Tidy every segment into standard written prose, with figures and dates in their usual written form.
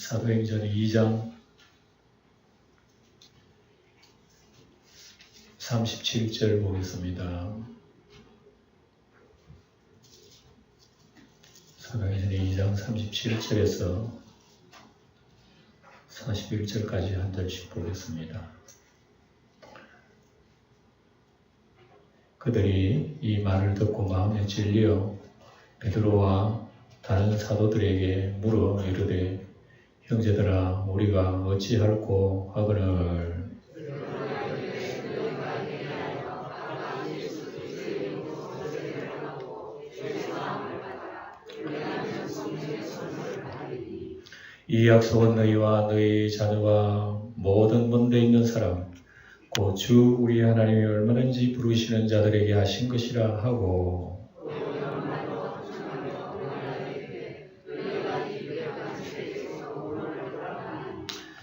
사도행전 2장 37절 보겠습니다. 사도행전 2장 37절에서 41절까지 한 절씩 보겠습니다. 그들이 이 말을 듣고 마음에 찔려 베드로와 다른 사도들에게 물어 이르되 형제들아 우리가 어찌할꼬 하거늘. 이 약속은 너희와 너희 자녀와 모든 먼데 있는 사람 곧 주 우리 하나님이 얼마든지 부르시는 자들에게 하신 것이라 하고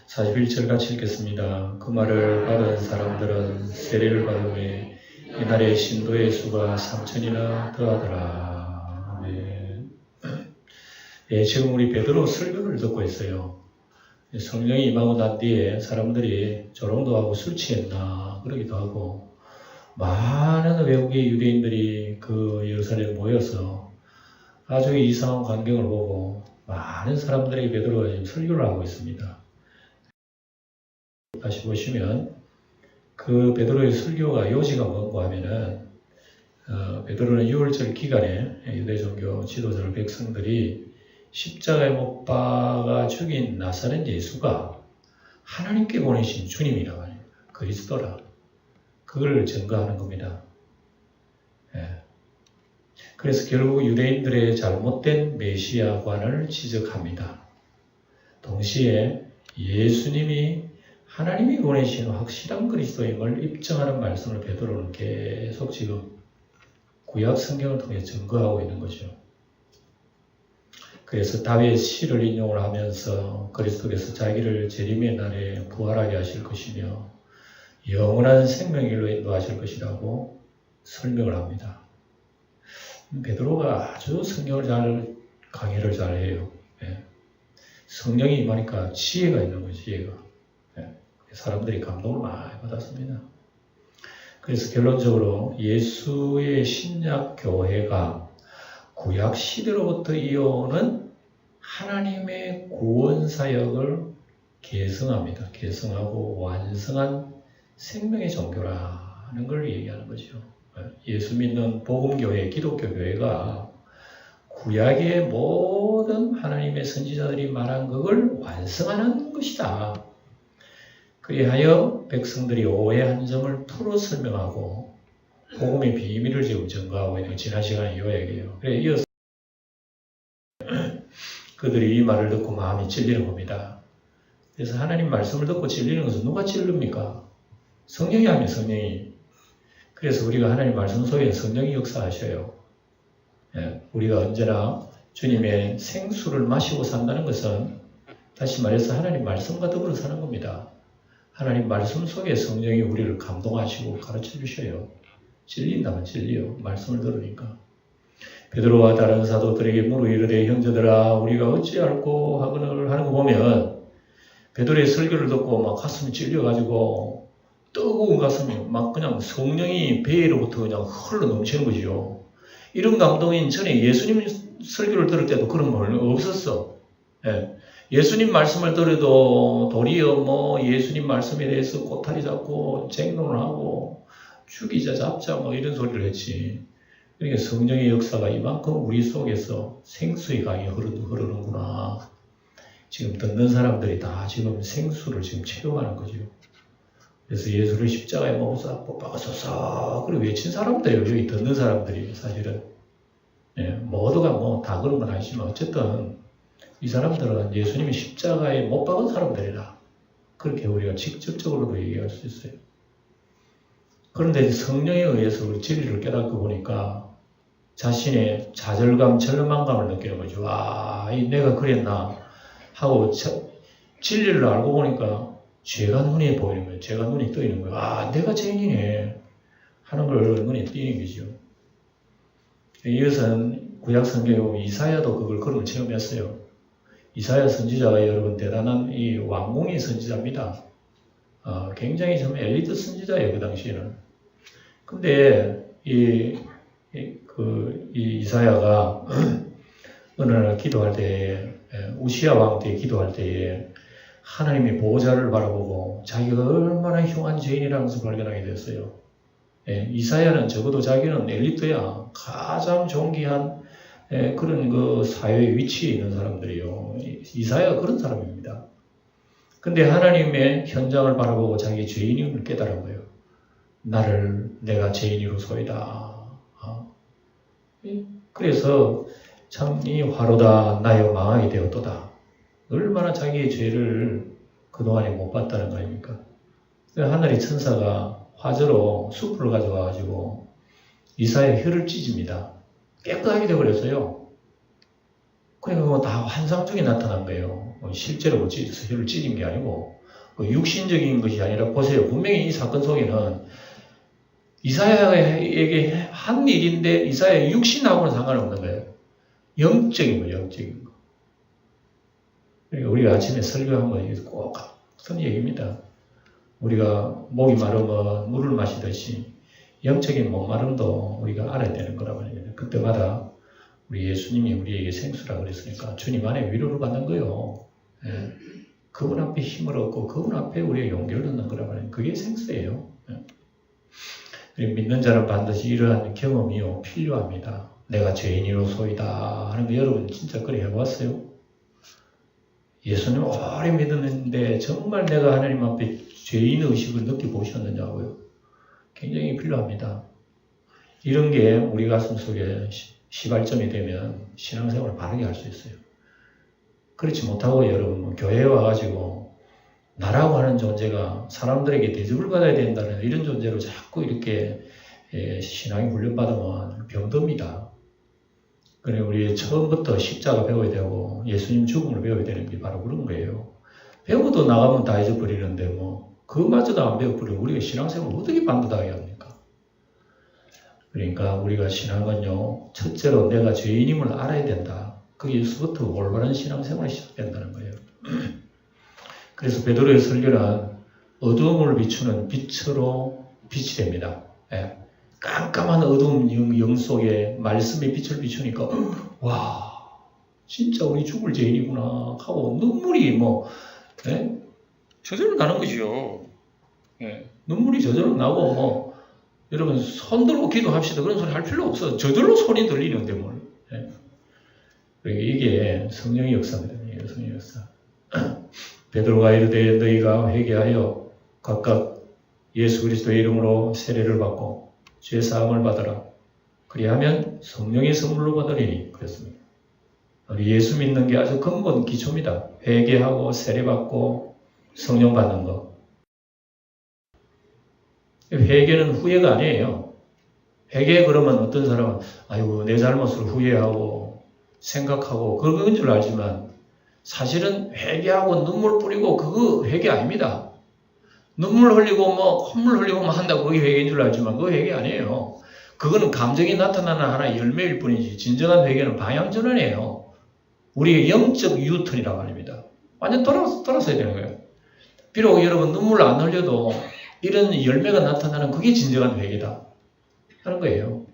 41절 같이 읽겠습니다. 그 말을 받은 사람들은 세례를 받음에 이날의 신도의 수가 3,000이나 더하더라. 네. 예, 지금 우리 베드로 설교를 듣고 있어요. 성령이 임하고 난 뒤에 사람들이 조롱도 하고 술 취했나 그러기도 하고 많은 외국의 유대인들이 그 예루살렘에 모여서 아주 이상한 광경을 보고 많은 사람들에게 베드로가 지금 설교를 하고 있습니다. 다시 보시면 그 베드로의 설교가 요지가 뭔가 하면은 베드로는 6월절 기간에 유대 종교 지도자 백성들이 십자가에 못 박아 죽인 나사렛 예수가 하나님께 보내신 주님이라고 합니다. 그리스도라. 그걸 증거하는 겁니다. 예. 그래서 결국 유대인들의 잘못된 메시아관을 지적합니다. 동시에 예수님이 하나님이 보내신 확실한 그리스도임을 입증하는 말씀을 베드로는 계속 지금 구약 성경을 통해 증거하고 있는 거죠. 그래서 다윗의 시를 인용을 하면서 그리스도께서 자기를 재림의 날에 부활하게 하실 것이며 영원한 생명길로 인도하실 것이라고 설명을 합니다. 베드로가 아주 성경을 강의를 잘 해요. 예. 성령이 임하니까 지혜가 있는 거죠, 지혜가. 예. 사람들이 감동을 많이 받았습니다. 그래서 결론적으로 예수의 신약 교회가 구약 시대로부터 이어오는 하나님의 구원 사역을 계승합니다. 계승하고 완성한 생명의 종교라는 걸 얘기하는 거죠. 예수 믿는 복음교회, 기독교 교회가 구약의 모든 하나님의 선지자들이 말한 그걸 완성하는 것이다. 그리하여 백성들이 오해한 점을 풀어 설명하고 복음의 비밀을 지금 증거하고 있는 지난 시간에 요약이에요. 그래 이어서 그들이 이 말을 듣고 마음이 찔리는 겁니다. 그래서 하나님 말씀을 듣고 찔리는 것은 누가 찔릅니까? 성령이 하면 성령이. 그래서 우리가 하나님 말씀 속에 성령이 역사하셔요. 예, 우리가 언제나 주님의 생수를 마시고 산다는 것은 다시 말해서 하나님 말씀과 더불어 사는 겁니다. 하나님 말씀 속에 성령이 우리를 감동하시고 가르쳐 주셔요. 찔린다면 찔려요. 말씀을 들으니까. 베드로와 다른 사도들에게 물어 이르되 형제들아 우리가 어찌할꼬 하거늘 하는 거 보면 베드로의 설교를 듣고 막 가슴이 찔려가지고 뜨거운 가슴이 막 그냥 성령이 배로부터 그냥 흘러 넘치는 거죠. 이런 감동인 전에 예수님 설교를 들을 때도 그런 건 없었어. 예. 예수님 말씀을 들어도 도리어 뭐 예수님 말씀에 대해서 꼬타리 잡고 쟁론을 하고 죽이자 잡자 뭐 이런 소리를 했지. 그러니까 성령의 역사가 이만큼 우리 속에서 생수의 강이 흐르는구나. 지금 듣는 사람들이 다 지금 생수를 지금 체험하는 거죠. 그래서 예수를 십자가에 못 박아서서 그리고 외친 사람들이에요. 여기 듣는 사람들이 사실은. 예, 모두가 뭐 다 그런 건 아니지만 어쨌든 이 사람들은 예수님이 십자가에 못 박은 사람들이라. 그렇게 우리가 직접적으로도 얘기할 수 있어요. 그런데 성령에 의해서 우리 진리를 깨닫고 보니까 자신의 좌절감, 절망감을 느끼는 거죠. 아, 내가 그랬나 하고 진리를 알고 보니까 죄가 눈에 보이는 거예요. 죄가 눈에 뜨이는 거예요. 아, 내가 죄인이네 하는 걸 눈에 띄는 거죠. 이것은 구약 성경에 보면 이사야도 그걸 체험했어요. 이사야 선지자가 여러분 대단한 이 왕궁의 선지자입니다. 굉장히 좀 엘리트 선지자예요, 그 당시에는. 근데 이 이사야가 어느 날 기도할 때에, 우시야 왕 때 기도할 때에 하나님의 보호자를 바라보고 자기가 얼마나 흉한 죄인이라는 것을 발견하게 됐어요. 이사야는 적어도 자기는 엘리트야. 가장 존귀한 그런 그 사회의 위치에 있는 사람들이요. 이사야가 그런 사람입니다. 근데 하나님의 현장을 바라보고 자기 죄인임을 깨달은 거예요. 내가 죄인이로소이다. 그래서 참 이 화로다 나여 망하게 되었도다. 얼마나 자기의 죄를 그동안에 못 봤다는 거 아닙니까? 하늘의 천사가 화저로 숯불을 가져와가지고 이사야의 혀를 찢습니다. 깨끗하게 되어버렸어요. 그러니까 그거 다 환상 중에 나타난 거예요. 실제로 찢어서 혀를 찢은 게 아니고 육신적인 것이 아니라 보세요. 분명히 이 사건 속에는 이사야에게 한 일인데 이사야의 육신하고는 상관없는 거예요. 영적인 거예요. 영적인 거. 그러니까 우리가 아침에 설교한 거 꼭 같은 얘기입니다. 우리가 목이 마르면 물을 마시듯이 영적인 목마름도 우리가 알아야 되는 거라고 합니다. 그때마다 우리 예수님이 우리에게 생수라 그랬으니까 주님 안에 위로를 받는 거예요. 그분 앞에 힘을 얻고 그분 앞에 우리의 용기를 얻는 거라고 하는 그게 생수예요. 믿는 자는 반드시 이러한 경험이요 필요합니다. 내가 죄인이로소이다 하는 거 여러분 진짜 그래 해봤어요? 예수님 오래 믿었는데 정말 내가 하나님 앞에 죄인 의식을 느껴보셨느냐고요? 굉장히 필요합니다. 이런 게 우리 가슴 속에 시발점이 되면 신앙생활을 바르게 할 수 있어요. 그렇지 못하고 여러분 교회에 와가지고 나라고 하는 존재가 사람들에게 대접을 받아야 된다는 이런 존재로 자꾸 이렇게 신앙이 훈련받으면 병듭니다. 그래 우리 처음부터 십자가 배워야 되고 예수님 죽음을 배워야 되는 게 바로 그런 거예요. 배워도 나가면 다 잊어버리는데 뭐 그것마저도 안 배워버리면 우리가 신앙생활을 어떻게 반듯하게 합니까? 그러니까 우리가 신앙은요 첫째로 내가 죄인임을 알아야 된다. 거기서부터 올바른 신앙생활이 시작된다는 거예요. 그래서 베드로의 설교는 어두움을 비추는 빛으로 빛이 됩니다. 깜깜한 어두움 영 속에 말씀의 빛을 비추니까 와 진짜 우리 죽을 죄인이구나 하고 눈물이 저절로 나는 거죠. 눈물이 저절로 나고 여러분 손 들고 기도합시다 그런 소리 할 필요 없어. 저절로 소리 들리는데 뭘. 그러니까 이게 성령의 역사입니다. 성령의 역사. 베드로가 이르되 너희가 회개하여 각각 예수 그리스도의 이름으로 세례를 받고 죄 사함을 받으라. 그리하면 성령의 선물로 받으리니 그랬습니다. 우리 예수 믿는 게 아주 근본 기초입니다. 회개하고 세례 받고 성령 받는 거. 회개는 후회가 아니에요. 회개 그러면 어떤 사람은 아이고 내 잘못을 후회하고 생각하고 그런 줄 알지만 사실은 회개하고 눈물 뿌리고 그거 회개 아닙니다. 눈물 흘리고 콧물 흘리고 한다고 그게 회개인 줄 알지만 그거 회개 아니에요. 그거는 감정이 나타나는 하나의 열매일 뿐이지 진정한 회개는 방향전환이에요. 우리의 영적 유턴이라고 합니다. 완전 돌아서야 되는 거예요. 비록 여러분 눈물 안 흘려도 이런 열매가 나타나는 그게 진정한 회개다 하는 거예요.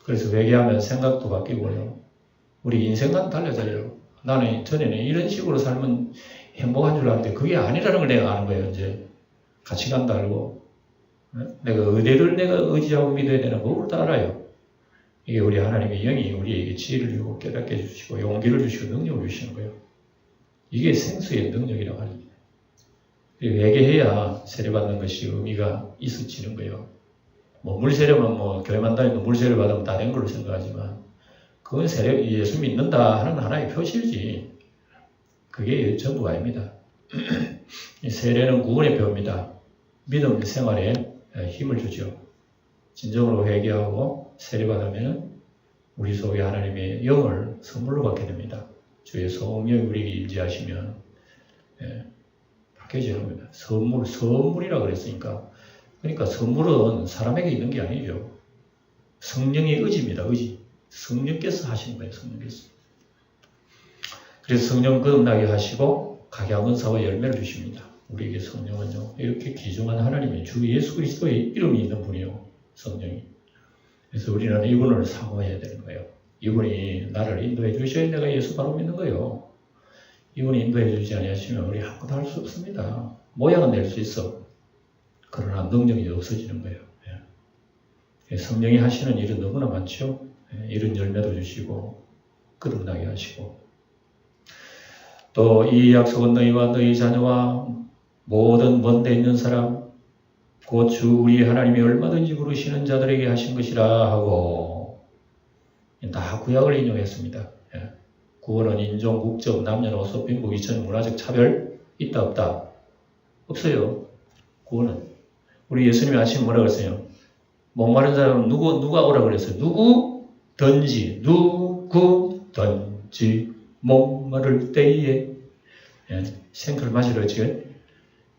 그래서 회개하면 생각도 바뀌고요. 우리 인생과는 달라져요. 나는 전에는 이런 식으로 살면 행복한 줄 알았는데 그게 아니라는 걸 내가 아는 거예요. 이제 가치관도 알고 내가 어디를 내가 의지하고 믿어야 되나 그걸 다 알아요. 이게 우리 하나님의 영이 우리에게 지혜를 주고 깨닫게 해주시고 용기를 주시고 능력을 주시는 거예요. 이게 생수의 능력이라고 합니다. 회개해야 세례받는 것이 의미가 있어지는 거예요. 물세례면 교회만 다니고 물세례 받으면 다 된 걸로 생각하지만 그건 예수 믿는다 하는 하나의 표시지 그게 전부가 아닙니다. 세례는 구원의 표입니다. 믿음 생활에 힘을 주죠. 진정으로 회개하고 세례받으면 우리 속에 하나님의 영을 선물로 받게 됩니다. 주의 성령이 우리에게 임재하시면 바뀌어지는 겁니다. 선물이라 그랬으니까. 그러니까 선물은 사람에게 있는 게 아니죠. 성령의 의지입니다. 의지. 성령께서 하시는 거예요. 성령께서. 그래서 성령 거듭나게 하시고 각양 은사와 열매를 주십니다. 우리에게 성령은요, 이렇게 귀중한 하나님의 주 예수 그리스도의 이름이 있는 분이요, 성령이. 그래서 우리는 이분을 사모해야 되는 거예요. 이분이 나를 인도해 주셔야 내가 예수 바로 믿는 거예요. 이분이 인도해 주지 않으시면 우리 아무것도 할 수 없습니다. 모양은 낼 수 있어. 그러나 능력이 없어지는 거예요. 예. 성령이 하시는 일은 너무나 많죠. 예. 이런 열매도 주시고 거듭나게 하시고 또 이 약속은 너희와 너희 자녀와 모든 먼 데 있는 사람 곧 주 우리 하나님이 얼마든지 부르시는 자들에게 하신 것이라 하고 다 구약을 인용했습니다. 예. 구원은 인종, 국적, 남녀노소, 빈부, 이천, 문화적 차별 있다 없다? 없어요. 구원은. 우리 예수님이 아침에 뭐라고 했어요? 목마른 사람은 누가 오라고 그랬어요? 누구든지 목마를 때에 예, 생크를 마시러 지금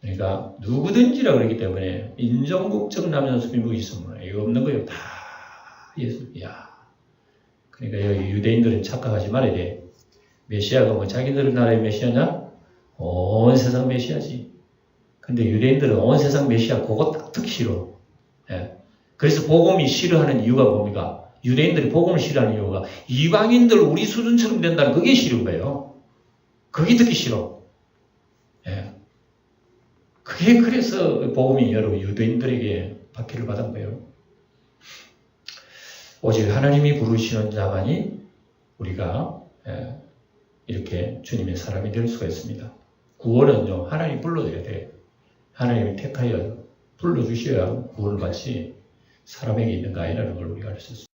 그러니까 누구든지라고 그랬기 때문에 인종, 국적, 남녀노소, 빈부, 이천, 이거 없는 거예요. 다 예수. 야. 그러니까 여기 유대인들은 착각하지 말아야 돼. 메시아가 뭐 자기들 나라의 메시아냐? 온 세상 메시아지. 근데 유대인들은 온 세상 메시아 그거 딱 듣기 싫어. 예. 그래서 복음이 싫어하는 이유가 뭡니까? 유대인들이 복음을 싫어하는 이유가 이방인들 우리 수준처럼 된다는 그게 싫은 거예요. 그게 듣기 싫어. 예. 그게 그래서 복음이 여러분 유대인들에게 박해를 받은 거예요. 오직 하나님이 부르시는 자만이 우리가 이렇게 주님의 사람이 될 수가 있습니다. 구원은요, 하나님 불러줘야 돼. 하나님이 택하여 불러주셔야 구원을 받지 사람에게 있는 거 아니라는 걸 우리가 알 수 있습니다.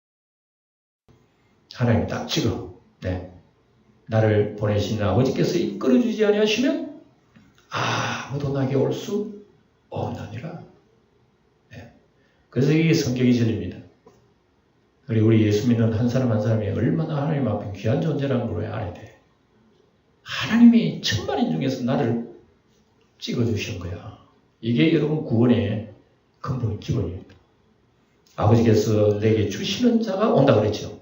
하나님 딱 찍어. 네. 나를 보내신 아버지께서 이끌어주지 아니하시면 아무도 나에게 올 수 없느니라. 네. 그래서 이게 성경이 전입니다. 그리고 우리 예수 믿는 한 사람 한 사람이 얼마나 하나님 앞에 귀한 존재라는 걸 알아야 돼. 하나님이 천만인 중에서 나를 찍어주신 거야. 이게 여러분 구원의 근본 기본입니다. 아버지께서 내게 주시는 자가 온다 그랬죠.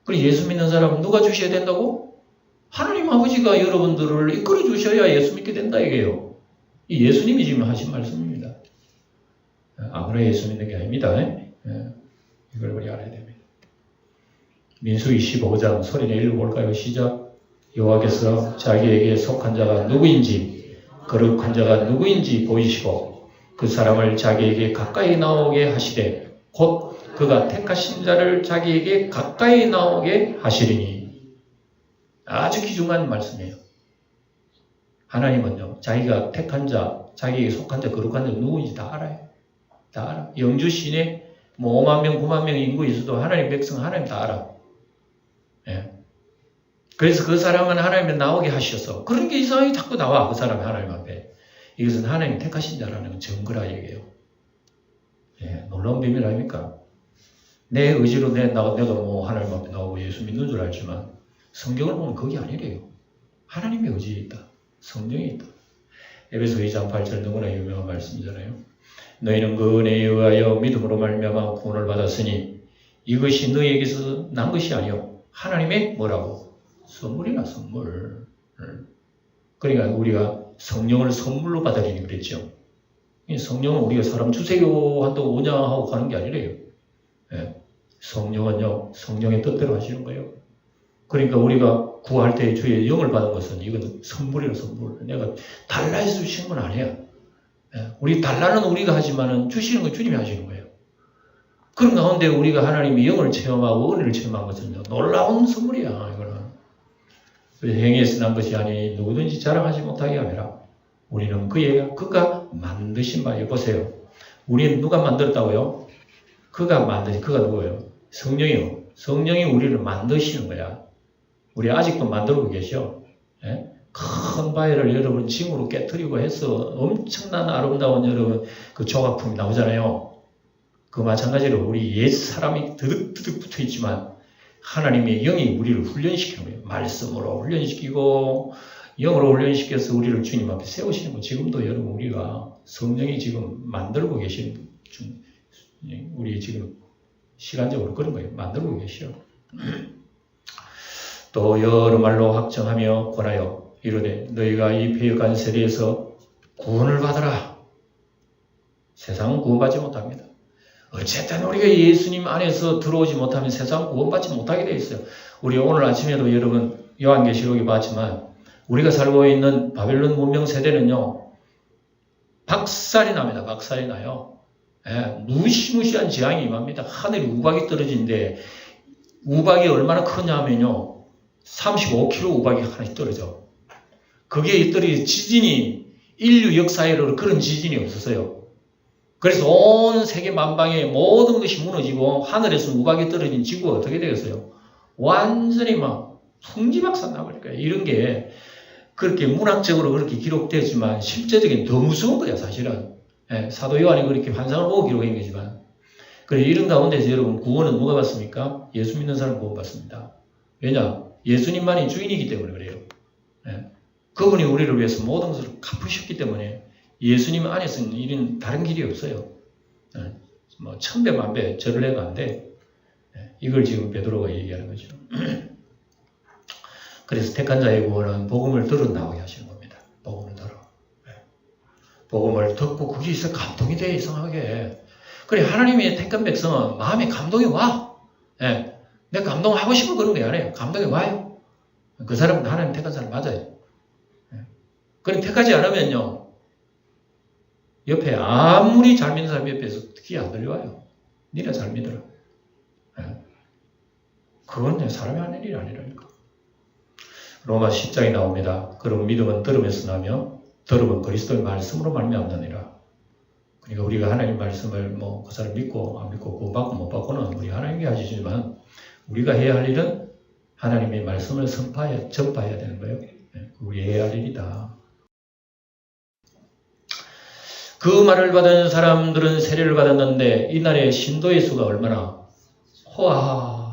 그리고 예수 믿는 사람은 누가 주셔야 된다고? 하나님 아버지가 여러분들을 이끌어 주셔야 예수 믿게 된다 이게요. 이 예수님이 지금 하신 말씀입니다. 아무나 예수 믿는 게 아닙니다. 이걸 우리 알아야 됩니다. 민수기 15장 소리내 읽어볼까요? 시작. 여호와께서 자기에게 속한 자가 누구인지 거룩한 자가 누구인지 보이시고 그 사람을 자기에게 가까이 나오게 하시되 곧 그가 택하신 자를 자기에게 가까이 나오게 하시리니. 아주 귀중한 말씀이에요. 하나님은요, 자기가 택한 자, 자기에게 속한 자, 거룩한 자 누구인지 다 알아요. 다 알아. 영주 시내 뭐 5만 명, 9만 명 인구 있어도 하나님 백성 하나님 다 알아. 예. 그래서 그 사람은 하나님이 나오게 하셔서 그런 게 이상하게 자꾸 나와. 그 사람이 하나님 앞에. 이것은 하나님이 택하신 자라는 증거라 얘기예요. 예. 놀라운 비밀 아닙니까? 내 의지로 내가 뭐 하나님 앞에 나오고 예수 믿는 줄 알지만 성경을 보면 그게 아니래요. 하나님의 의지에 있다. 성령이 있다. 에베소 2장 8절 너무나 유명한 말씀이잖아요. 너희는 그 은혜에 의하여 믿음으로 말미암아 구원을 받았으니 이것이 너희에게서 난 것이 아니요 하나님의 뭐라고? 선물이나 선물. 그러니까 우리가 성령을 선물로 받으리니 그랬죠. 성령은 우리가 사람 주세요한다고 온양하고 가는 게 아니래요. 예. 성령은요, 성령의 뜻대로 하시는 거예요. 그러니까 우리가 구할 때 주의 영을 받은 것은 이건 선물이라 선물. 내가 달라해서 주시는 건 아니야. 예. 우리 달라는 우리가 하지만은 주시는 건 주님이 하시는 거예요. 그런 가운데 우리가 하나님의 영을 체험하고 은혜를 체험한 것은요, 놀라운 선물이야, 이거는. 행위에서 난 것이 아니 누구든지 자랑하지 못하게 하매라. 우리는 그가 만드신 바예요. 보세요. 우리는 누가 만들었다고요? 그가 누구예요? 성령이요. 성령이 우리를 만드시는 거야. 우리 아직도 만들고 계셔. 예? 큰 바위를 여러분 짐으로 깨뜨리고 해서 엄청난 아름다운 여러분 그 조각품이 나오잖아요. 그 마찬가지로 우리 옛 사람이 드득드득 붙어 있지만 하나님의 영이 우리를 훈련시키는 거예요. 말씀으로 훈련시키고 영으로 훈련시켜서 우리를 주님 앞에 세우시는 거. 지금도 여러분 우리가 성령이 지금 만들고 계신 중, 우리 지금 시간적으로 그런 거예요. 만들고 계셔. 또 여러 말로 확정하며 권하여 이르되 너희가 이 패역한 세대에서 구원을 받으라. 세상은 구원받지 못합니다. 어쨌든 우리가 예수님 안에서 들어오지 못하면 세상은 구원받지 못하게 되어 있어요. 우리 오늘 아침에도 여러분 요한계시록에 봤지만 우리가 살고 있는 바벨론 문명 세대는요. 박살이 납니다. 박살이 나요. 예, 무시무시한 재앙이 임합니다. 하늘에 우박이 떨어지는데 우박이 얼마나 크냐면요. 35km 우박이 하나씩 떨어져. 그게 떨어진 지진이 인류 역사에로 그런 지진이 없었어요. 그래서 온 세계 만방에 모든 것이 무너지고 하늘에서 우박이 떨어진 지구가 어떻게 되겠어요? 완전히 막 풍지박산 나버릴 거예요. 이런 게 그렇게 문학적으로 그렇게 기록되지만 실제적인 더 무서운 거야 사실은. 예, 사도 요한이 그렇게 환상을 보고 기록한 거지만 그래 이런 가운데서 여러분 구원은 누가 받습니까? 예수 믿는 사람 구원 받습니다. 왜냐? 예수님만이 주인이기 때문에 그래요. 예, 그분이 우리를 위해서 모든 것을 갚으셨기 때문에 예수님 안에서는 이런 다른 길이 없어요. 예, 뭐 천배 만배 절을 해도 안 돼. 예, 이걸 지금 베드로가 얘기하는 거죠. 그래서 택한 자의 구원은 복음을 들어 나오게 하시는 겁니다. 복음을 들어. 예. 복음을 듣고 거기서 감동이 돼 이상하게. 그래 하나님의 택한 백성은 마음에 감동이 와. 예. 내가 감동하고 싶어 그런 게 아니에요. 감동이 와요. 그 사람은 하나님 택한 사람 맞아요. 예. 그럼 택하지 않으면요. 옆에 아무리 잘 믿는 사람 옆에서 귀 안 들려와요. 니네 잘 믿어라. 예. 그건 사람이 하는 일이 아니라니까. 로마 10장에 나옵니다. 그럼 믿음은 들음에서 나며 들음은 그리스도의 말씀으로 말미암느니라. 그러니까 우리가 하나님 말씀을 뭐 그 사람 믿고 안 믿고 구원받고 못 받고는 우리 하나님께 하시지만 우리가 해야 할 일은 하나님의 말씀을 전파해야 되는 거예요. 우리 해야 할 일이다. 그 말을 받은 사람들은 세례를 받았는데 이날의 신도의 수가 얼마나 와.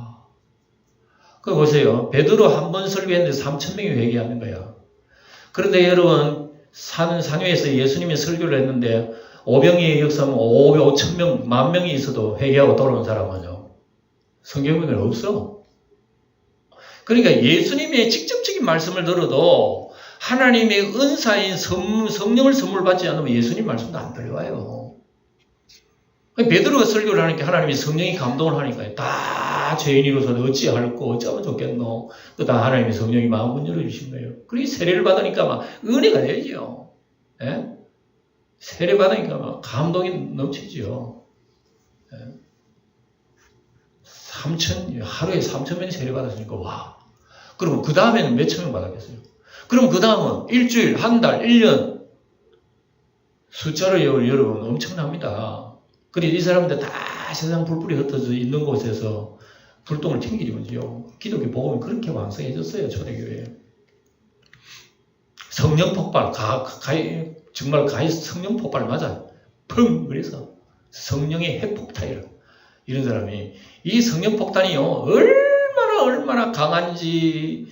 그 보세요. 베드로 한 번 설교했는데 3,000명이 회개하는 거야. 그런데 여러분 산 위에서 예수님이 설교를 했는데 오병이의 역사는 5,000명, 10,000명이 있어도 회개하고 돌아온 사람은요. 성경에는 없어. 그러니까 예수님의 직접적인 말씀을 들어도 하나님의 은사인 성령을 선물 받지 않으면 예수님 말씀도 안 들려와요. 베드로가 설교를 하니까 하나님이 성령이 감동을 하니까 다 죄인으로서는 어찌할꼬 어쩌면 좋겠노. 그 다 하나님의 성령이 마음을 열어주신 거예요. 그러니 세례를 받으니까 막 은혜가 되죠. 예? 세례 받으니까 막 감동이 넘치죠. 예? 하루에 3,000명이 세례 받았으니까 와. 그럼 그 다음에는 몇 천 명 받았겠어요? 그럼 그 다음은 일주일, 한 달, 1년 숫자로 여러분 엄청납니다. 그리고 이 사람들 다 세상 불불이 흩어져 있는 곳에서 불똥을 튕기지요. 기독교 복음이 그렇게 왕성해졌어요. 초대교회에. 성령 폭발, 정말 성령 폭발 맞아요. 펑! 그래서 성령의 핵폭탄이라. 이런 사람이 이 성령 폭탄이요. 얼마나 강한지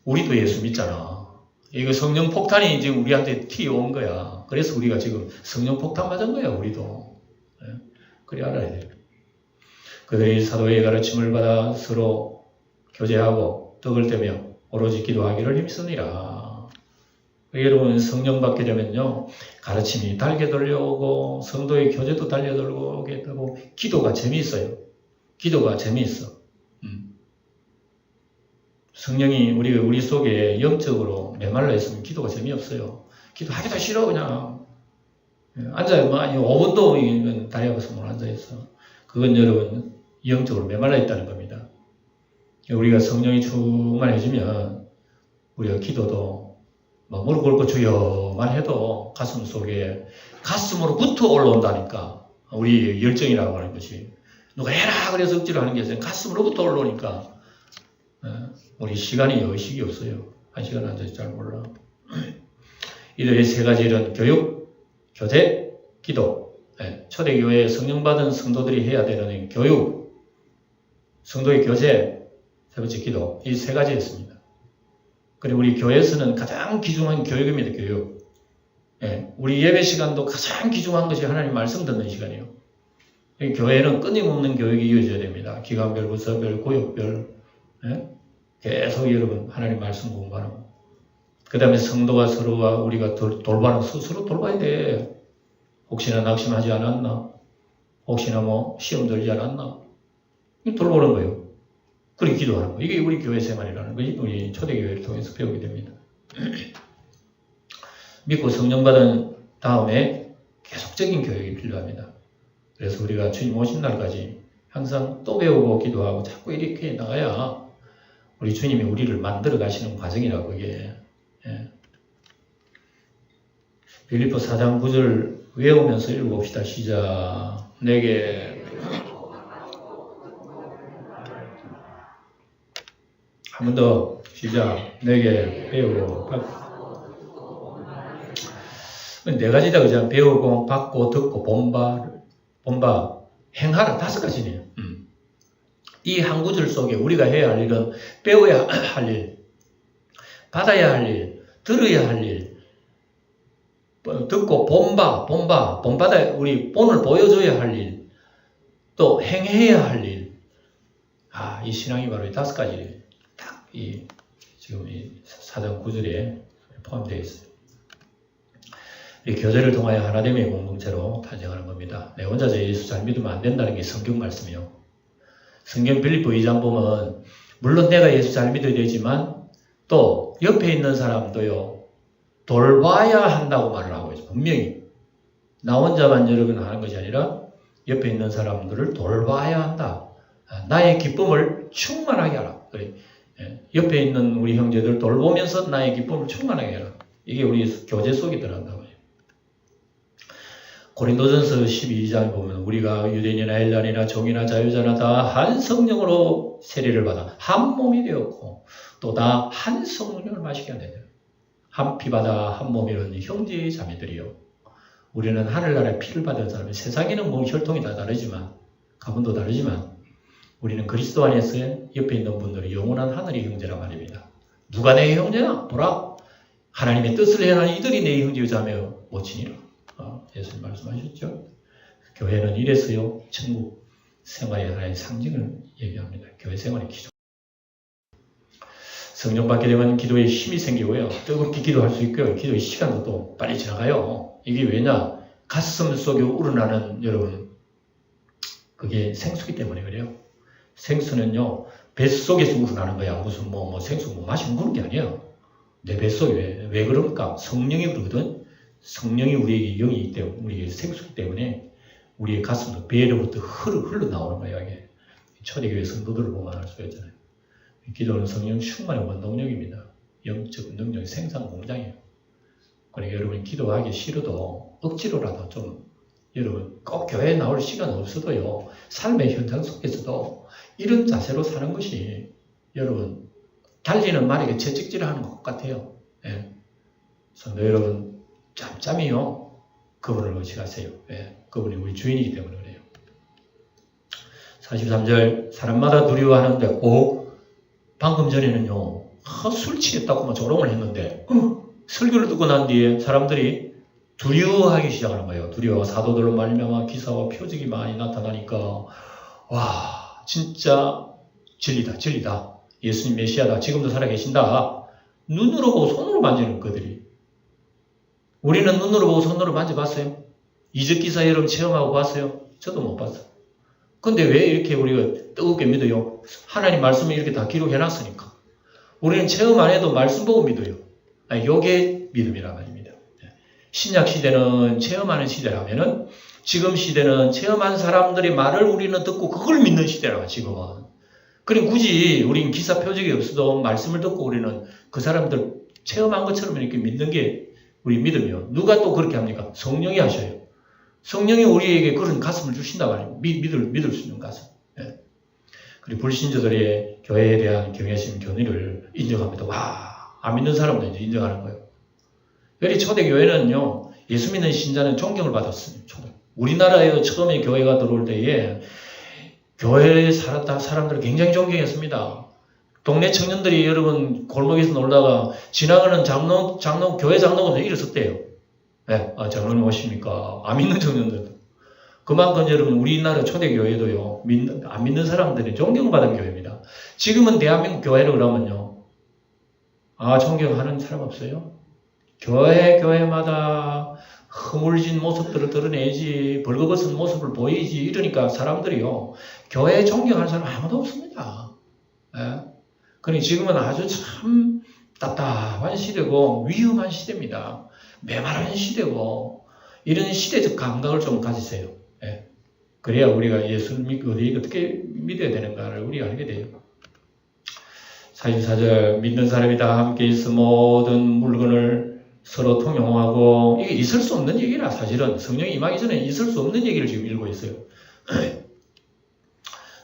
우리도 예수 믿잖아. 이거 성령 폭탄이 지금 우리한테 튀어온 거야. 그래서 우리가 지금 성령 폭탄 맞은 거야. 우리도. 그래 알아야 돼요. 그들이 사도의 가르침을 받아 서로 교제하고 떡을 떼며 오로지 기도하기를 힘쓰니라. 여러분 성령 받게 되면요. 가르침이 달게 들려오고 성도의 교제도 달려 들어오게 되고 기도가 재미있어요. 기도가 재미있어. 성령이 우리 속에 영적으로 메말라 있으면 기도가 재미없어요. 기도하기도 싫어 그냥. 앉아요. 뭐 5분도 다리 아파서 못 앉아있어. 그건 여러분 영적으로 메말라 있다는 겁니다. 우리가 성령이 충만해지면 우리가 기도도 막 무릎 꿇고 주여만 해도 가슴 속에 가슴으로부터 올라온다니까. 우리 열정이라고 하는 것이 누가 해라 그래서 억지로 하는 게 아니라 가슴으로부터 올라오니까 우리 시간이 의식이 없어요. 한 시간 앉아서 잘 몰라. 이들의 세 가지 일은 교육, 교제, 기도. 초대교회에 성령받은 성도들이 해야 되는 교육, 성도의 교제, 세 번째 기도. 이 세 가지였습니다. 그리고 우리 교회에서는 가장 귀중한 교육입니다. 교육. 우리 예배 시간도 가장 귀중한 것이 하나님 말씀 듣는 시간이에요. 교회는 끊임없는 교육이 이어져야 됩니다. 기간별, 부서별, 구역별. 계속 여러분 하나님 말씀 공부하는 거. 그 다음에 성도가 서로와 우리가 돌봐는 스스로 돌봐야 돼. 혹시나 낙심하지 않았나? 혹시나 뭐 시험 들지 않았나? 돌보는 거예요. 그렇게 기도하는 거. 이게 우리 교회 생활이라는 거. 우리 초대교회를 통해서 배우게 됩니다. 믿고 성령 받은 다음에 계속적인 교육이 필요합니다. 그래서 우리가 주님 오신 날까지 항상 또 배우고 기도하고 자꾸 이렇게 나가야 우리 주님이 우리를 만들어 가시는 과정이라고 그게. 예. 빌립보 4장 9절 외우면서 읽어봅시다. 시작. 내게 한 번 더 시작. 내게 배우고 받고. 네 가지다 그죠? 배우고 받고 듣고 본바 행하라 5가지네요. 이 한 구절 속에 우리가 해야 할 일은 배워야 할 일, 받아야 할 일, 들어야 할 일, 듣고 본받아 우리 본을 보여줘야 할 일, 또 행해야 할 일. 이 신앙이 바로 이 5가지 딱 지금 이 4장 9절에 포함되어 있어요. 이 교제를 통하여 하나됨의 공동체로 탄생하는 겁니다. 내 혼자 예수 잘 믿으면 안 된다는 게 성경 말씀이요. 성경 빌립보 2장 보면 물론 내가 예수 잘 믿어야 되지만 또 옆에 있는 사람도요 돌봐야 한다고 말을 하고 있어요. 분명히 나 혼자만 여러분 하는 것이 아니라 옆에 있는 사람들을 돌봐야 한다. 나의 기쁨을 충만하게 하라. 그래. 옆에 있는 우리 형제들 돌보면서 나의 기쁨을 충만하게 하라. 이게 우리 교제 속에 들어간다고요. 고린도전서 12장에 보면 우리가 유대인이나 헬라인이나 종이나 자유자나 다 한 성령으로 세례를 받아 한 몸이 되었고 또 다 한 성령을 마시게 하느냐. 한 피 받아 한 몸이라는 형제 자매들이요. 우리는 하늘나라의 피를 받은 사람이 세상에는 뭐 혈통이 다 다르지만 가문도 다르지만 우리는 그리스도 안에서 옆에 있는 분들은 영원한 하늘의 형제란 말입니다. 누가 내 형제냐? 보라. 하나님의 뜻을 행하는 이들이 내 형제 자매요. 모친이라. 예수님 말씀하셨죠. 교회는 이래서요. 천국 생활의 하나의 상징을 얘기합니다. 교회 생활의 기준. 성령 받게 되면 기도에 힘이 생기고요. 뜨겁게 기도할 수 있고요. 기도의 시간도 또 빨리 지나가요. 이게 왜냐? 가슴 속에 우러나는 여러분 그게 생수기 때문에 그래요. 생수는요. 뱃속에서 우러나는 거야. 무슨 생수 마시는 그런 게 아니야. 내 뱃속에 왜 그럴까? 성령이 그러거든. 성령이 우리에게 영이기 때문에 우리에게 생수기 때문에 우리의 가슴도 배로부터 흘러나오는 거야. 이게 초대교회 성도들을 보면 알 수 있잖아요. 기도는 성령 충만의 원동력입니다. 영적 능력 생산 공장이에요. 그러니까 여러분 기도하기 싫어도 억지로라도 좀 여러분 꼭 교회에 나올 시간 없어도요. 삶의 현장 속에서도 이런 자세로 사는 것이 여러분 달리는 말에게 채찍질하는 것 같아요. 예. 성도 여러분 짬짬이요. 그분을 의식하세요. 예. 그분이 우리 주인이기 때문에 그래요. 43절 사람마다 두려워하는데 방금 전에는요. 술 취했다고 조롱을 했는데 설교를 듣고 난 뒤에 사람들이 두려워하기 시작하는 거예요. 두려워 사도들로 말미암아 기사와 표적이 많이 나타나니까 와 진짜 진리다. 예수님 메시아다. 지금도 살아계신다. 눈으로 보고 손으로 만지는 그들이. 우리는 눈으로 보고 손으로 만져봤어요? 이적기사 여러분 체험하고 봤어요? 저도 못 봤어요. 근데 왜 이렇게 우리가 뜨겁게 믿어요? 하나님 말씀을 이렇게 다 기록해놨으니까. 우리는 체험 안 해도 말씀 보고 믿어요. 요게 믿음이란 말입니다. 신약 시대는 체험하는 시대라면은 지금 시대는 체험한 사람들의 말을 우리는 듣고 그걸 믿는 시대라 지금은. 그럼 굳이 우리는 기사 표적이 없어도 말씀을 듣고 우리는 그 사람들 체험한 것처럼 이렇게 믿는 게 우리 믿음이요. 누가 또 그렇게 합니까? 성령이 하셔요. 성령이 우리에게 그런 가슴을 주신다고 하니 믿을 수 있는 가슴. 예. 그리고 불신자들의 교회에 대한 경외심, 견의를 인정합니다. 와, 안 믿는 사람도 이제 인정하는 거예요. 여기 초대교회는요, 예수 믿는 신자는 존경을 받았어요. 우리나라에 처음에 교회가 들어올 때에 교회에 살았다 사람들을 굉장히 존경했습니다. 동네 청년들이 여러분 골목에서 놀다가 지나가는 교회 장로가 일었었대요. 네, 장로님 오십니까? 안 믿는 청년들. 그만큼 여러분 우리나라 초대교회도요, 안 믿는 사람들이 존경받은 교회입니다. 지금은 대한민국 교회를 그러면요. 존경하는 사람 없어요? 교회마다 허물진 모습들을 드러내지, 벌거벗은 모습을 보이지, 이러니까 사람들이요. 교회 존경하는 사람 아무도 없습니다. 예? 그러니 지금은 아주 참 답답한 시대고 위험한 시대입니다. 메마른 시대고, 이런 시대적 감각을 좀 가지세요. 예. 그래야 우리가 예수를 믿고 어떻게 믿어야 되는가를 우리가 알게 돼요. 44절, 믿는 사람이 다 함께 있어 모든 물건을 서로 통용하고, 이게 있을 수 없는 얘기라, 사실은 성령이 임하기 전에 있을 수 없는 얘기를 지금 읽고 있어요.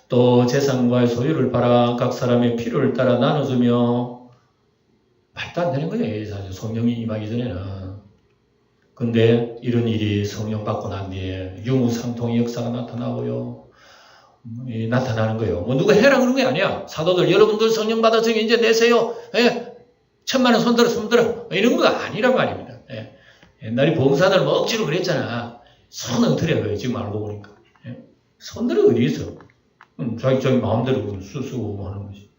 또 재산과 소유를 팔아 각 사람의 필요를 따라 나눠주며, 말도 안 되는 거예요, 사실 성령이 임하기 전에는. 근데 이런 일이 성령 받고 난 뒤에 유무상통의 역사가 나타나고요. 나타나는 거예요. 뭐 누가 해라 그런 게 아니야. 사도들 여러분들 성령 받았으니 이제 내세요. 예. 1000만원 손들어 이런 거 아니란 말입니다. 예. 옛날에 봉사들 뭐 억지로 그랬잖아. 손은 엉터리야. 지금 알고 보니까. 예. 손들어 어디 있어? 자기 마음대로 쓰고 하는 거지.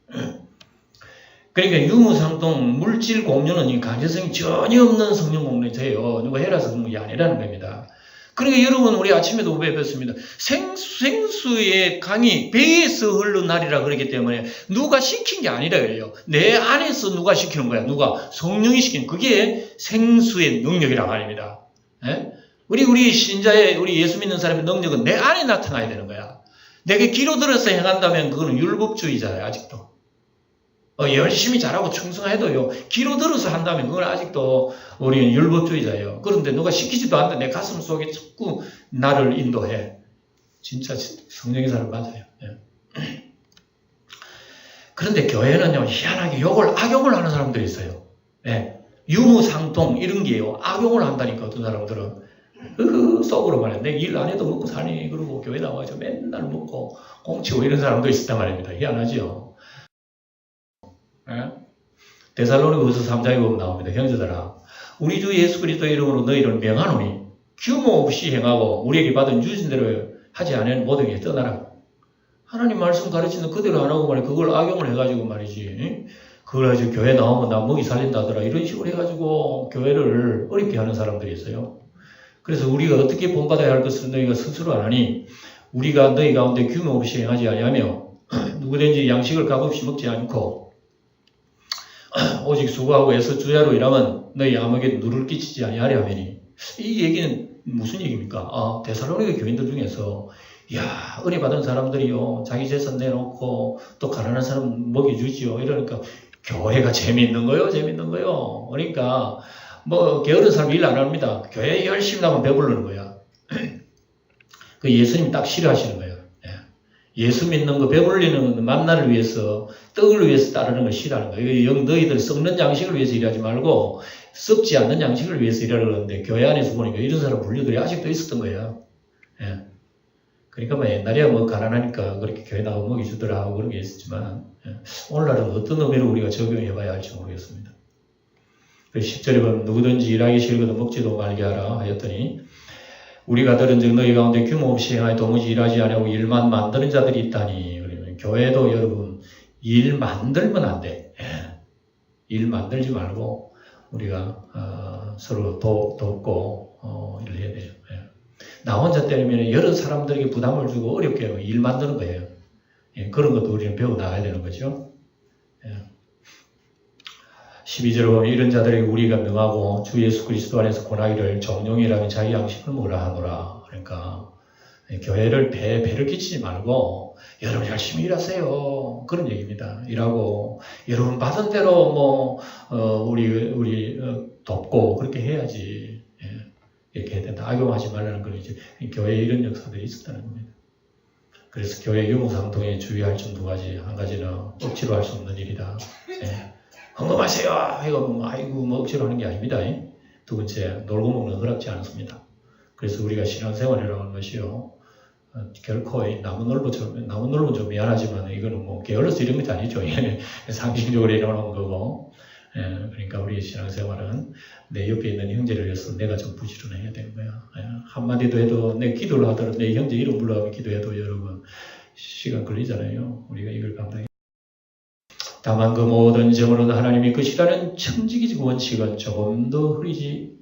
그러니까 유무상통 물질 공유는 강제성이 전혀 없는 성령 공유제예요. 누가 해라서 그런 게 아니라는 겁니다. 그러니까 여러분, 우리 아침에도 배웠습니다. 생수의 강이 배에서 흐르는 날이라 그러기 때문에 누가 시킨 게 아니라 그래요. 내 안에서 누가 시키는 거야. 누가? 성령이 시키는, 그게 생수의 능력이란 말입니다. 예? 우리 신자의, 우리 예수 믿는 사람의 능력은 내 안에 나타나야 되는 거야. 내게 기로 들어서 행한다면 그거는 율법주의자예요, 아직도. 열심히 잘하고 충성해도요, 기로 들어서 한다면 그건 아직도 우리는 율법주의자예요. 그런데 누가 시키지도 않는데 내 가슴 속에 자꾸 나를 인도해. 진짜 성령의 사람 맞아요. 예. 그런데 교회는요, 희한하게 요걸 악용을 하는 사람들이 있어요. 예. 유무상통 이런 게요, 악용을 한다니까. 어떤 사람들은 속으로 말해, 내 일 안 해도 먹고 사니, 그러고 교회 나와서 맨날 먹고 공치고 이런 사람도 있었단 말입니다. 희한하죠. 데살로니가후서 3장에 보면 나옵니다. 형제들아, 우리 주 예수 그리스도의 이름으로 너희를 명하노니 규모 없이 행하고 우리에게 받은 유진대로 하지 않은 모든 게 떠나라. 하나님 말씀 가르치는 그대로 안 하고 말이야. 그걸 악용을 해가지고 말이지. 그걸 가지고 교회 나오면 나 먹이 살린다더라. 이런 식으로 해가지고 교회를 어렵게 하는 사람들이 있어요. 그래서 우리가 어떻게 본받아야 할 것을 너희가 스스로 안 하니 우리가 너희 가운데 규모 없이 행하지 아니하며 누구든지 양식을 값없이 먹지 않고 오직 수고하고 애써 주야로 일하면 너희 아무에게 누를 끼치지 아니하려 하매니. 이 얘기는 무슨 얘기입니까? 데살로니가 교인들 중에서 은혜 받은 사람들이요, 자기 재산 내놓고 또 가난한 사람 먹여주지요. 이러니까 교회가 재미있는 거요. 그러니까 뭐 게으른 사람 일 안 합니다. 교회 열심히 나면 배부르는 거야. 그 예수님 딱 싫어하시는 거예요. 예수 믿는 거, 배불리는 만나를 위해서, 떡을 위해서 따르는 걸 싫어하는 거예요. 너희들 썩는 양식을 위해서 일하지 말고 썩지 않는 양식을 위해서 일하려는데 교회 안에서 보니까 이런 사람 분류들이 아직도 있었던 거예요. 예. 그러니까 뭐 옛날에야 뭐 가난하니까 그렇게 교회 나가고 먹여주더라 하고 그런 게 있었지만, 오늘날은 어떤 의미로 우리가 적용해 봐야 할지 모르겠습니다. 10절에 보면 누구든지 일하기 싫거든 먹지도 말게 하라 하였더니, 우리가 들은 즉 너희 가운데 규모 없이 행하여 도무지 일하지 않고 일만 만드는 자들이 있다니. 그러면 교회도 여러분 일 만들면 안 돼. 일 만들지 말고 우리가 서로 돕고 일을 해야 돼요. 나 혼자 때리면 여러 사람들에게 부담을 주고 어렵게 하고 일 만드는 거예요. 그런 것도 우리는 배워 나가야 되는 거죠. 12절에 보면 이런 자들에게 우리가 명하고 주 예수 그리스도 안에서 권하기를 정령이라면 자기 양식을 먹으라 하노라. 그러니까 교회를 배를 끼치지 말고 여러분 열심히 일하세요. 그런 얘기입니다. 일하고 여러분 받은 대로 우리 돕고 그렇게 해야지. 이렇게 해야 된다. 악용하지 말라는 건 이제 교회에 이런 역사들이 있었다는 겁니다. 그래서 교회 유무상통에 주의할 점 두 가지. 한 가지는 억지로 할 수 없는 일이다. 헌금하세요. 이거 아이고 억지로 하는 게 아닙니다. 두 번째, 놀고 먹는 허락지 않습니다. 그래서 우리가 신앙생활이라고 하는 것이요, 결코 나무 놀면 좀 미안하지만 이거는 뭐 게을러서 이런 것이 아니죠. 상식적으로 일어나는 거고. 그러니까 우리 신앙생활은 내 옆에 있는 형제를 위해서 내가 좀 부지런해야 되는 거야. 한마디도 해도 내 기도를 하더라도 내 형제 이름 불러가며 기도해도 여러분 시간 걸리잖아요. 우리가 이걸 감당해. 다만 그 모든 점으로는 하나님이 것이라는 청지기적 원칙은 조금도 흐리지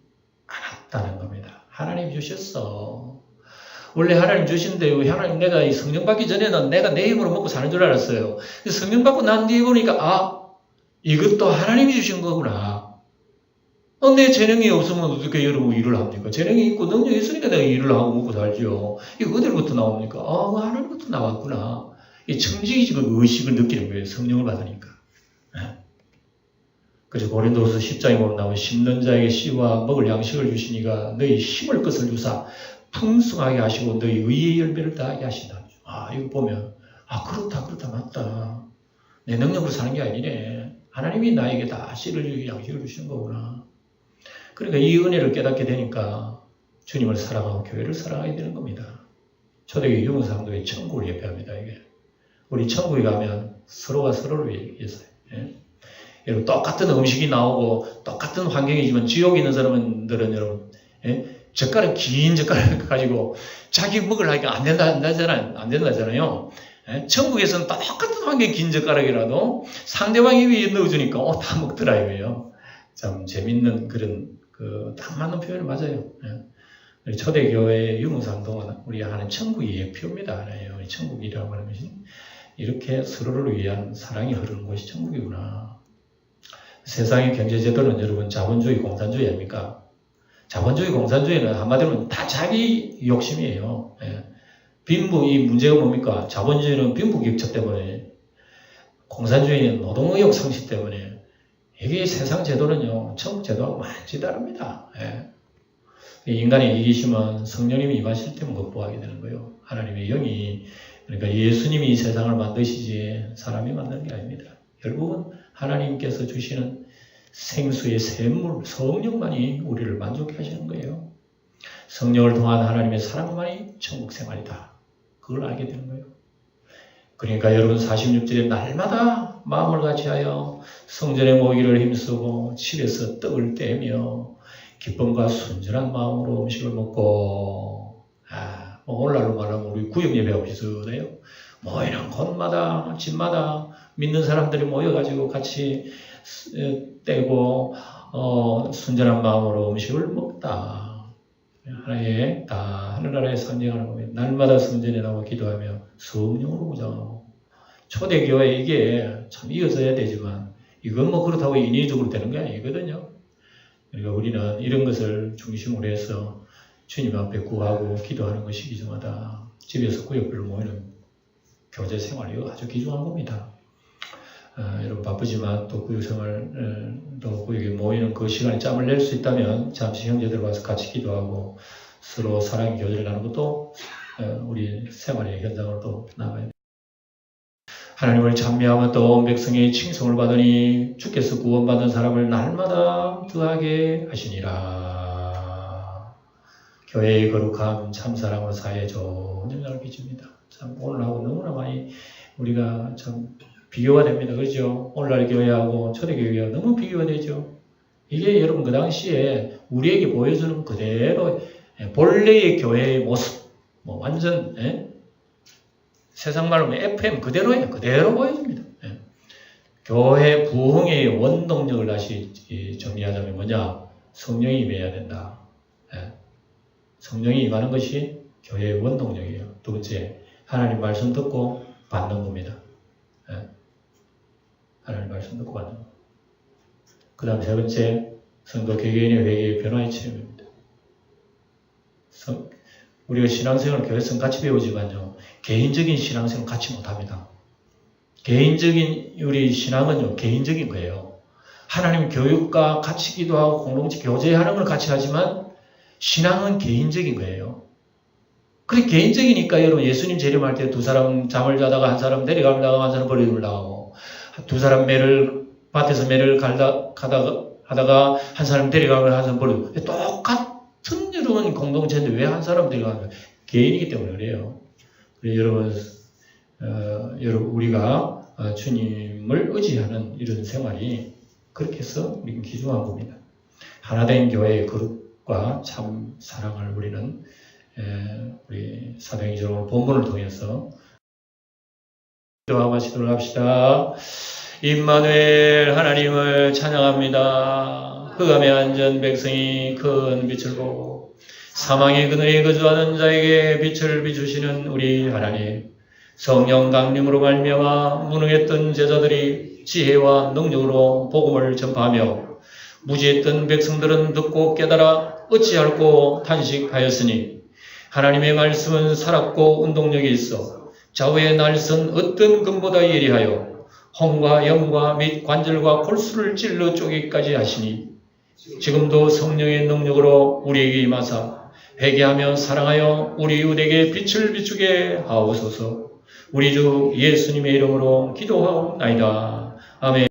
않았다는 겁니다. 하나님 주셨어. 원래 하나님 주신데 하나님 내가 이 성령 받기 전에는 내가 내 힘으로 먹고 사는 줄 알았어요. 성령 받고 난 뒤에 보니까 이것도 하나님이 주신 거구나. 내 재능이 없으면 어떻게 여러분 일을 합니까? 재능이 있고 능력이 있으니까 내가 일을 하고 먹고 살죠. 이거 어디로부터 나옵니까? 하나님부터 나왔구나. 이 청지기적 의식을 느끼는 거예요. 성령을 받으니까. 그래서 고린도서 10장에 보면 나오는 심는 자에게 씨와 먹을 양식을 주시니가 너희 힘을 끝을 주사 풍성하게 하시고 너희 의의 열매를 다하게 하신다. 이거 보면 그렇다 맞다. 내 능력으로 사는 게 아니네. 하나님이 나에게 다 씨를 양식을 주시는 거구나. 그러니까 이 은혜를 깨닫게 되니까 주님을 사랑하고 교회를 사랑하게 되는 겁니다. 초대교회 유흥상도의 천국을 예배합니다. 이게 우리 천국에 가면 서로가 서로를 위해서요. 여러분 똑같은 음식이 나오고 똑같은 환경이지만 지옥에 있는 사람들은 여러분 젓가락 긴 젓가락 가지고 자기 먹으려 하니까 안 된다잖아요. 천국에서는 똑같은 환경 긴 젓가락이라도 상대방이 위에 넣어주니까 다 먹더라 이거예요. 참 재밌는 그런 딱 맞는 표현이 맞아요. 우리 초대교회의 유흥상동은 우리가 하는 천국의 예표입니다. 우리 천국이라고 하는 것이 이렇게 서로를 위한 사랑이 흐르는 곳이 천국이구나. 세상의 경제제도는 여러분 자본주의, 공산주의 아닙니까? 자본주의, 공산주의는 한마디로 다 자기 욕심이에요. 이 문제가 뭡니까? 자본주의는 빈부격차 때문에, 공산주의는 노동의욕 상실 때문에, 이게 세상 제도는요, 천국 제도하고 많이 다릅니다. 인간의 이기심은 성령님이 임하실 때만 극복하게 되는 거예요. 하나님의 영이, 그러니까 예수님이 이 세상을 만드시지 사람이 만드는 게 아닙니다. 결국은 하나님께서 주시는 생수의 샘물, 성령만이 우리를 만족해 하시는 거예요. 성령을 통한 하나님의 사랑만이 천국 생활이다. 그걸 알게 되는 거예요. 그러니까 여러분 46절에 날마다 마음을 같이하여 성전에 모이기를 힘쓰고 집에서 떡을 떼며 기쁨과 순전한 마음으로 음식을 먹고 오늘날로 말하면 우리 구역 예배하고 비슷해요. 모이는 곳마다 집마다 믿는 사람들이 모여가지고 같이 떼고 순전한 마음으로 음식을 먹다. 하늘나라에 상징하는 겁니다. 날마다 성전에 나와 기도하며 성령으로 무장하고. 초대교회 이게 참 이어져야 되지만 이건 그렇다고 인위적으로 되는 게 아니거든요. 그러니까 우리는 이런 것을 중심으로 해서 주님 앞에 구하고 기도하는 것이 귀중하다. 집에서 구역별로 모이는 교제 생활이 아주 귀중한 겁니다. 여러분 바쁘지만 또 구역생활도 구역에 모이는 그 시간에 짬을 낼 수 있다면 잠시 형제들 와서 같이 기도하고 서로 사랑의 교제를 나누는 것도 우리 생활의 현장으로 또 나가야 됩니다. 하나님을 찬미하면 또 온 백성의 칭송을 받으니 주께서 구원받은 사람을 날마다 더하게 하시니라. 교회의 거룩함 참사랑으로 사회에 좋은 영향을 끼칩니다. 참 오늘하고 너무나 많이 우리가 참 비교가 됩니다. 그렇죠? 오늘날 교회하고 초대교회가 너무 비교가 되죠. 이게 여러분 그 당시에 우리에게 보여주는 그대로 본래의 교회의 모습, 완전 세상 말로 FM 그대로예요. 그대로 보여줍니다. 교회 부흥의 원동력을 다시 정리하자면 뭐냐? 성령이 임해야 된다. 성령이 임하는 것이 교회의 원동력이에요. 두 번째, 하나님 말씀 듣고 받는 겁니다. 하나님 말씀 듣고 받는 거. 그 다음 세 번째, 성도 개개인의 회개의 변화의 체험입니다. 우리가 신앙생활 교회성 같이 배우지만요, 개인적인 신앙생활 같이 못합니다. 개인적인 우리 신앙은요, 개인적인 거예요. 하나님 교육과 같이 기도하고 공동체 교제하는 걸 같이 하지만 신앙은 개인적인 거예요. 그래 개인적이니까 여러분 예수님 재림할 때 두 사람 잠을 자다가 한 사람 내려가면 나가고 한 사람 버림을 나가고 두 사람 밭에서 매를 하다가 한 사람 데려가면 한 사람 버리고 똑같은 여러분 공동체인데 왜 한 사람 데려가면 개인이기 때문에 그래요. 여러분 우리가 주님을 의지하는 이런 생활이 그렇게 해서 우리는 귀중한 겁니다. 하나된 교회의 거룩과 참 사랑을 우리는 우리 사도행전 본문을 통해서 기도하고 마치도록 합시다. 임마누엘 하나님을 찬양합니다. 흑암에 앉은 백성이 큰 빛을 보고 사망의 그늘에 거주하는 자에게 빛을 비추시는 우리 하나님, 성령 강림으로 말미암아 무능했던 제자들이 지혜와 능력으로 복음을 전파하며 무지했던 백성들은 듣고 깨달아 어찌할꼬 탄식하였으니 하나님의 말씀은 살았고 운동력이 있어 좌우의 날선 어떤 금보다 예리하여 홍과 영과 및 관절과 골수를 찔러 쪼개기까지 하시니 지금도 성령의 능력으로 우리에게 임하사 회개하며 사랑하여 우리 이웃에게 빛을 비추게 하옵소서. 우리 주 예수님의 이름으로 기도하옵나이다. 아멘.